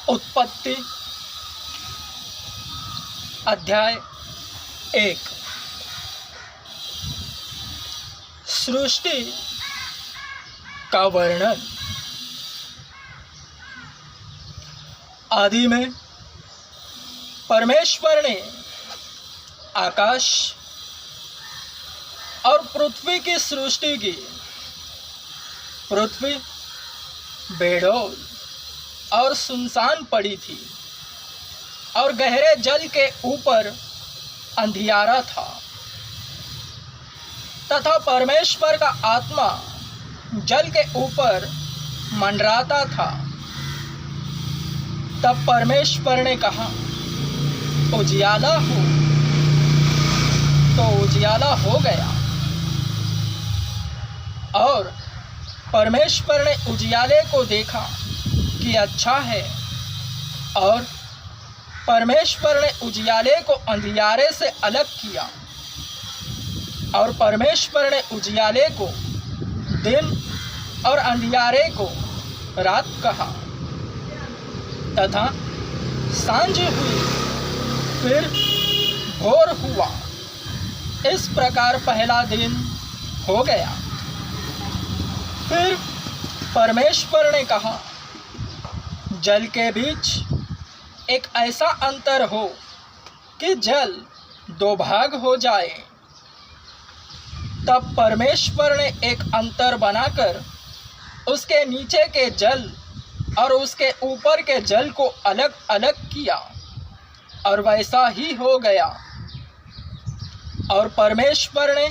उत्पत्ति अध्याय 1। सृष्टि का वर्णन। आदि में परमेश्वर ने आकाश और पृथ्वी की सृष्टि की। पृथ्वी बेडौल और सुनसान पड़ी थी और गहरे जल के ऊपर अंधियारा था, तथा परमेश्वर का आत्मा जल के ऊपर मंडराता था। तब परमेश्वर ने कहा, उजियाला हो, तो उजियाला हो गया। और परमेश्वर ने उजियाले को देखा कि अच्छा है, और परमेश्वर ने उजियाले को अंधियारे से अलग किया, और परमेश्वर ने उजियाले को दिन और अंधियारे को रात कहा। तथा सांझ हुई, फिर भोर हुआ। इस प्रकार पहला दिन हो गया। फिर परमेश्वर ने कहा, जल के बीच एक ऐसा अंतर हो कि जल दो भाग हो जाए। तब परमेश्वर ने एक अंतर बनाकर उसके नीचे के जल और उसके ऊपर के जल को अलग अलग किया, और वैसा ही हो गया। और परमेश्वर ने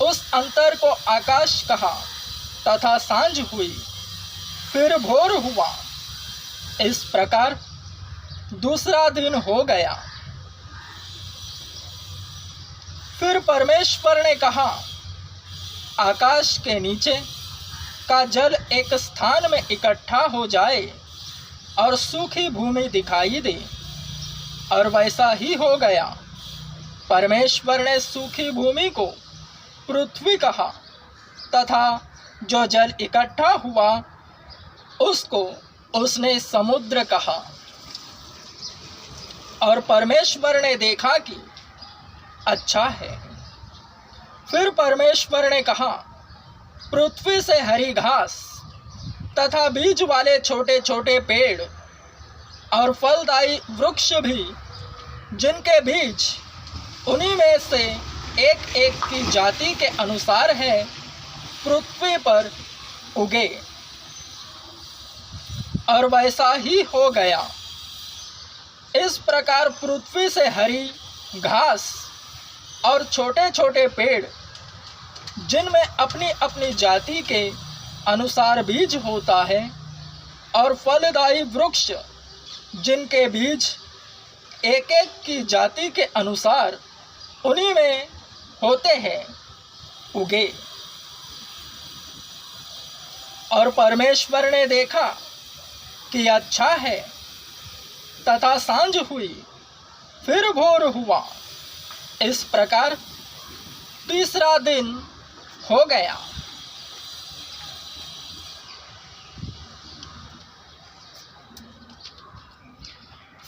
उस अंतर को आकाश कहा, तथा सांझ हुई, फिर भोर हुआ। इस प्रकार दूसरा दिन हो गया। फिर परमेश्वर ने कहा, आकाश के नीचे का जल एक स्थान में इकट्ठा हो जाए और सूखी भूमि दिखाई दे, और वैसा ही हो गया। परमेश्वर ने सूखी भूमि को पृथ्वी कहा, तथा जो जल इकट्ठा हुआ उसको उसने समुद्र कहा। और परमेश्वर ने देखा कि अच्छा है। फिर परमेश्वर ने कहा, पृथ्वी से हरी घास तथा बीज वाले छोटे छोटे पेड़ और फलदायी वृक्ष भी, जिनके बीज उन्हीं में से एक एक की जाति के अनुसार है, पृथ्वी पर उगे। और वैसा ही हो गया। इस प्रकार पृथ्वी से हरी घास और छोटे छोटे पेड़, जिनमें अपनी अपनी जाति के अनुसार बीज होता है, और फलदायी वृक्ष, जिनके बीज एक एक की जाति के अनुसार उन्हीं में होते हैं, उगे। और परमेश्वर ने देखा कि अच्छा है। तथा सांझ हुई, फिर भोर हुआ। इस प्रकार तीसरा दिन हो गया।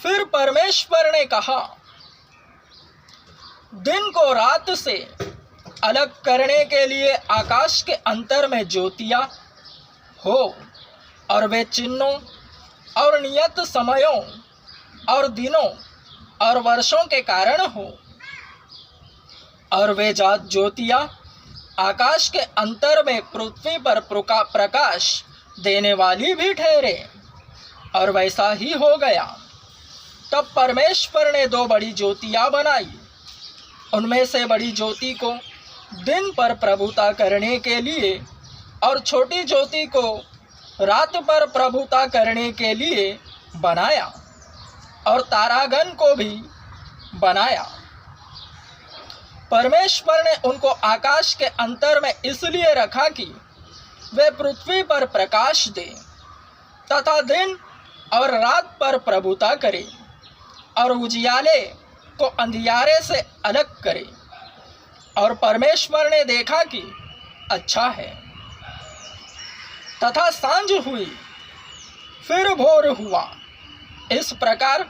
फिर परमेश्वर ने कहा, दिन को रात से अलग करने के लिए आकाश के अंतर में ज्योतियां हो, और वे चिन्हों और नियत समयों और दिनों और वर्षों के कारण हो। और वे ज्योतियां आकाश के अंतर में पृथ्वी पर प्रकाश देने वाली भी ठहरे, और वैसा ही हो गया। तब परमेश्वर ने दो बड़ी ज्योतियां बनाई। उनमें से बड़ी ज्योति को दिन पर प्रभुता करने के लिए, और छोटी ज्योति को रात पर प्रभुता करने के लिए बनाया, और तारागण को भी बनाया। परमेश्वर ने उनको आकाश के अंतर में इसलिए रखा कि वे पृथ्वी पर प्रकाश दें, तथा दिन और रात पर प्रभुता करें, और उजियाले को अंधियारे से अलग करें। और परमेश्वर ने देखा कि अच्छा है। तथा सांझ हुई, फिर भोर हुआ। इस प्रकार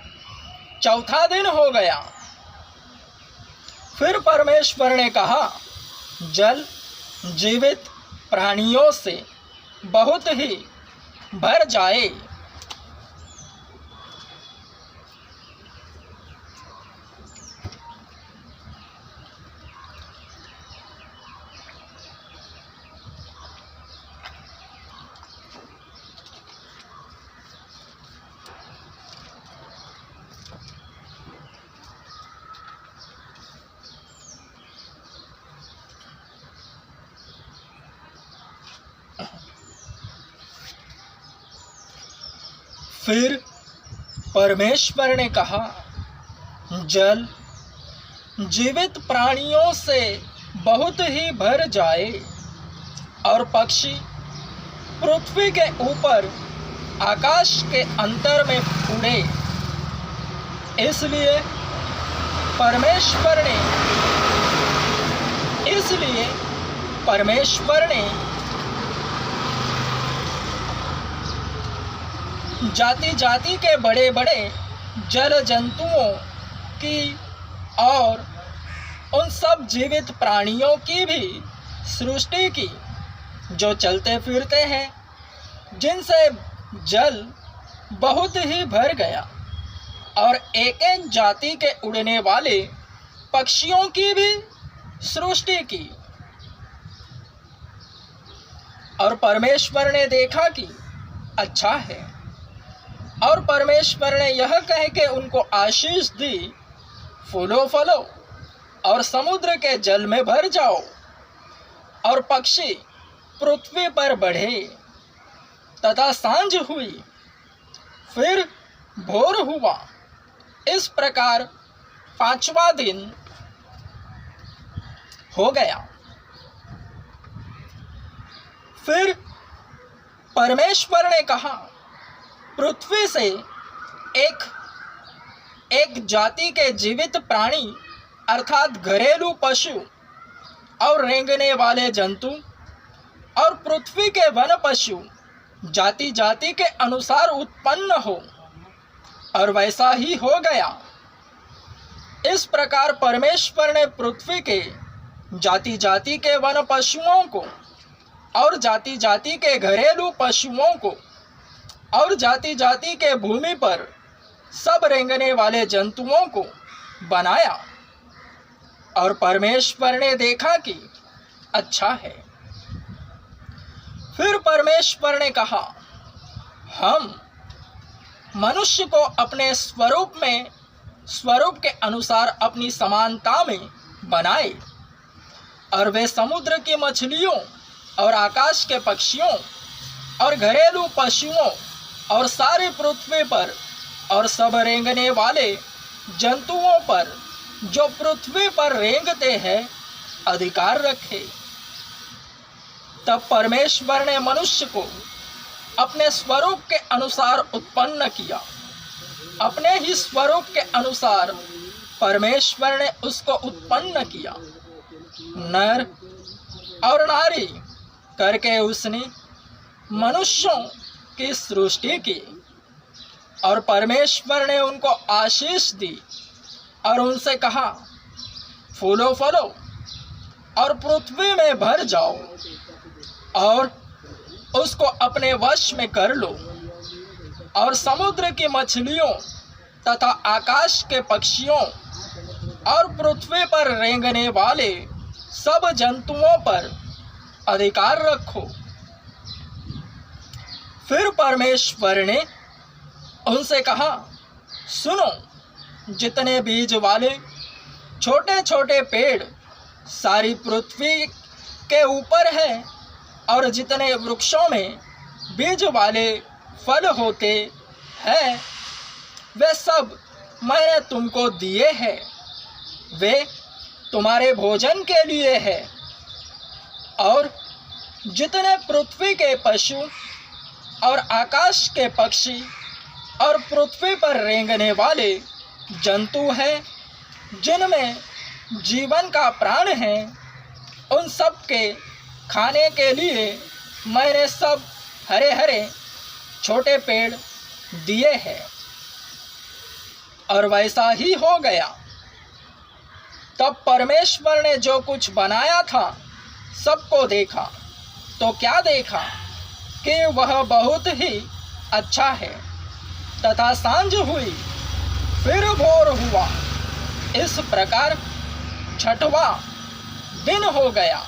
चौथा दिन हो गया। फिर परमेश्वर ने कहा, जल जीवित प्राणियों से बहुत ही भर जाए। फिर परमेश्वर ने कहा, जल जीवित प्राणियों से बहुत ही भर जाए और पक्षी पृथ्वी के ऊपर आकाश के अंतर में उड़े। इसलिए परमेश्वर ने जाति जाति के बड़े बड़े जल जंतुओं की और उन सब जीवित प्राणियों की भी सृष्टि की जो चलते फिरते हैं, जिनसे जल बहुत ही भर गया, और एक एक जाति के उड़ने वाले पक्षियों की भी सृष्टि की। और परमेश्वर ने देखा कि अच्छा है, और परमेश्वर ने यह कह के उनको आशीष दी, फूलो फलो और समुद्र के जल में भर जाओ और पक्षी पृथ्वी पर बढ़े। तथा सांझ हुई, फिर भोर हुआ। इस प्रकार पांचवा दिन हो गया। फिर परमेश्वर ने कहा, पृथ्वी से एक जाति के जीवित प्राणी अर्थात घरेलू पशु और रेंगने वाले जंतु और पृथ्वी के वन पशु जाति जाति के अनुसार उत्पन्न हो। और वैसा ही हो गया। इस प्रकार परमेश्वर ने पृथ्वी के जाति जाति के वन पशुओं को और जाति जाति के घरेलू पशुओं को और जाति जाति के भूमि पर सब रेंगने वाले जंतुओं को बनाया। और परमेश्वर ने देखा कि अच्छा है। फिर परमेश्वर ने कहा, हम मनुष्य को अपने स्वरूप के अनुसार अपनी समानता में बनाए, और वे समुद्र की मछलियों और आकाश के पक्षियों और घरेलू पशुओं और सारी पृथ्वी पर और सब रेंगने वाले जंतुओं पर जो पृथ्वी पर रेंगते हैं अधिकार रखे। तब परमेश्वर ने मनुष्य को अपने स्वरूप के अनुसार उत्पन्न किया। अपने ही स्वरूप के अनुसार परमेश्वर ने उसको उत्पन्न किया। नर और नारी करके उसने मनुष्यों की सृष्टि की। और परमेश्वर ने उनको आशीष दी और उनसे कहा, फूलो फलो और पृथ्वी में भर जाओ और उसको अपने वश में कर लो, और समुद्र की मछलियों तथा आकाश के पक्षियों और पृथ्वी पर रेंगने वाले सब जंतुओं पर अधिकार रखो। फिर परमेश्वर ने उनसे कहा, सुनो, जितने बीज वाले छोटे छोटे पेड़ सारी पृथ्वी के ऊपर है और जितने वृक्षों में बीज वाले फल होते हैं, वे सब मैंने तुमको दिए हैं। वे तुम्हारे भोजन के लिए है। और जितने पृथ्वी के पशु और आकाश के पक्षी और पृथ्वी पर रेंगने वाले जंतु हैं, जिनमें जीवन का प्राण है, उन सब के खाने के लिए मैंने सब हरे हरे छोटे पेड़ दिए हैं। और वैसा ही हो गया। तब परमेश्वर ने जो कुछ बनाया था सबको देखा, तो क्या देखा कि वह बहुत ही अच्छा है। तथा सांझ हुई, फिर भोर हुआ, इस प्रकार छठवां दिन हो गया।